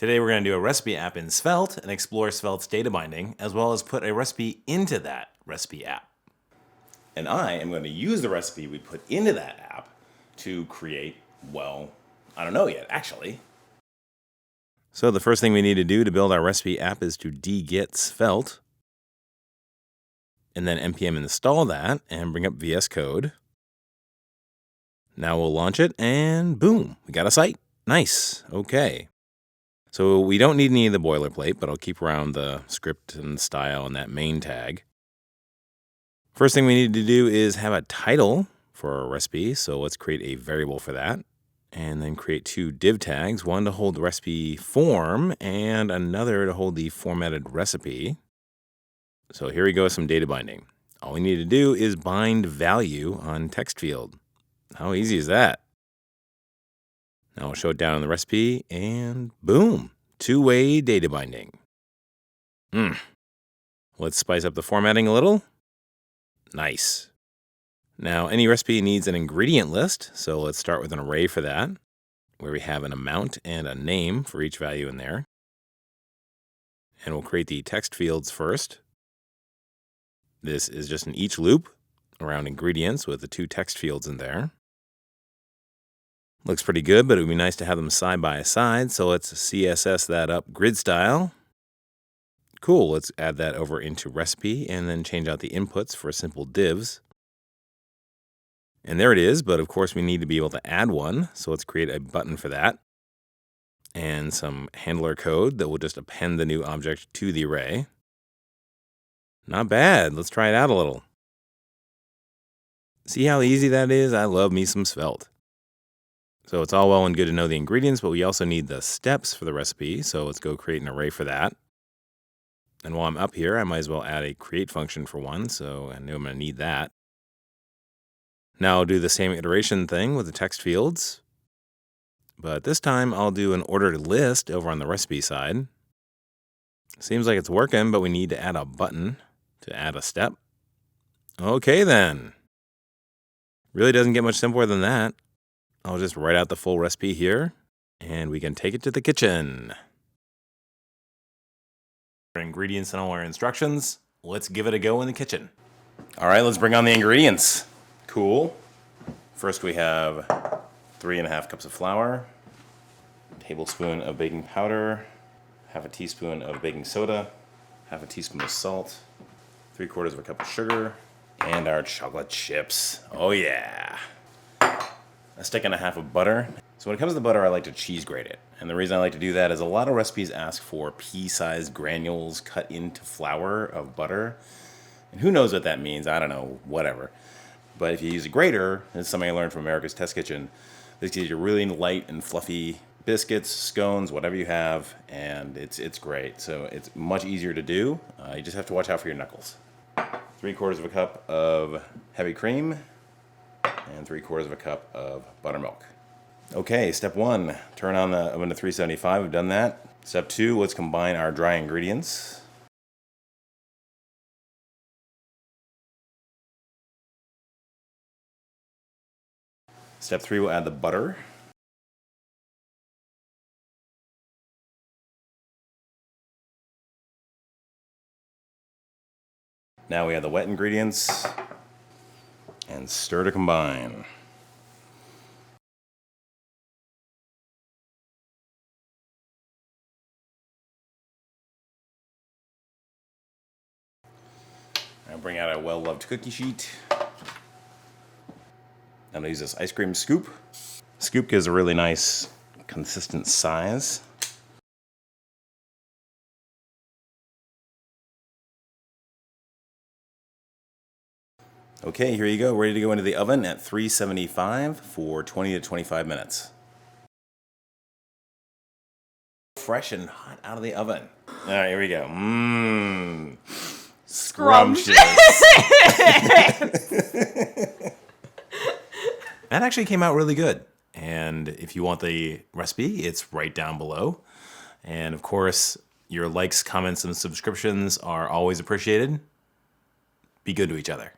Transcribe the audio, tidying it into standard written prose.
Today we're going to do a recipe app in Svelte and explore Svelte's data binding, as well as put a recipe into that recipe app. And I am going to use the recipe we put into that app to create, well, I don't know yet, actually. So the first thing we need to do to build our recipe app is to dgit svelte, and then npm install that and bring up VS Code. Now we'll launch it, and boom, we got a site. Nice. Okay. So we don't need any of the boilerplate, but I'll keep around the script and style and that main tag. First thing we need to do is have a title for our recipe, so let's create a variable for that. And then create two div tags, one to hold the recipe form and another to hold the formatted recipe. So here we go with some data binding. All we need to do is bind value on text field. How easy is that? Now I'll show it down in the recipe and boom, two-way data binding. Let's spice up the formatting a little. Nice. Now, any recipe needs an ingredient list, so let's start with an array for that, where we have an amount and a name for each value in there. And we'll create the text fields first. This is just an each loop around ingredients with the two text fields in there. Looks pretty good, but it would be nice to have them side by side, so let's CSS that up grid style. Cool, let's add that over into recipe and then change out the inputs for simple divs. And there it is, but of course we need to be able to add one, so let's create a button for that. And some handler code that will just append the new object to the array. Not bad, let's try it out a little. See how easy that is? I love me some Svelte. So it's all well and good to know the ingredients, but we also need the steps for the recipe, so let's go create an array for that. And while I'm up here, I might as well add a create function for one, so I know I'm going to need that. Now I'll do the same iteration thing with the text fields, but this time I'll do an ordered list over on the recipe side. Seems like it's working, but we need to add a button to add a step. Okay then. Really doesn't get much simpler than that. I'll just write out the full recipe here, and we can take it to the kitchen. Our ingredients and all our instructions. Let's give it a go in the kitchen. All right, let's bring on the ingredients. Cool. First we have 3½ cups of flour, a tablespoon of baking powder, half a teaspoon of baking soda, half a teaspoon of salt, 3/4 cup of sugar, and our chocolate chips. Oh yeah. A stick and a half of butter. So when it comes to the butter, I like to cheese grate it. And the reason I like to do that is a lot of recipes ask for pea-sized granules cut into flour of butter. And who knows what that means? I don't know, whatever. But if you use a grater, it's something I learned from America's Test Kitchen, this gives you really light and fluffy biscuits, scones, whatever you have, and it's great. So it's much easier to do. You just have to watch out for your knuckles. 3/4 cup of heavy cream and 3/4 cup of buttermilk. Okay, step 1, turn on the oven to 375. We've done that. Step 2, let's combine our dry ingredients. Step 3, we'll add the butter. Now we add the wet ingredients and stir to combine. Now bring out our well-loved cookie sheet. I'm going to use this ice cream scoop. Scoop gives a really nice, consistent size. Okay, here you go. Ready to go into the oven at 375 for 20 to 25 minutes. Fresh and hot out of the oven. All right, here we go. Mmm. Scrumptious. That actually came out really good. And if you want the recipe, it's right down below. And of course, your likes, comments, and subscriptions are always appreciated. Be good to each other.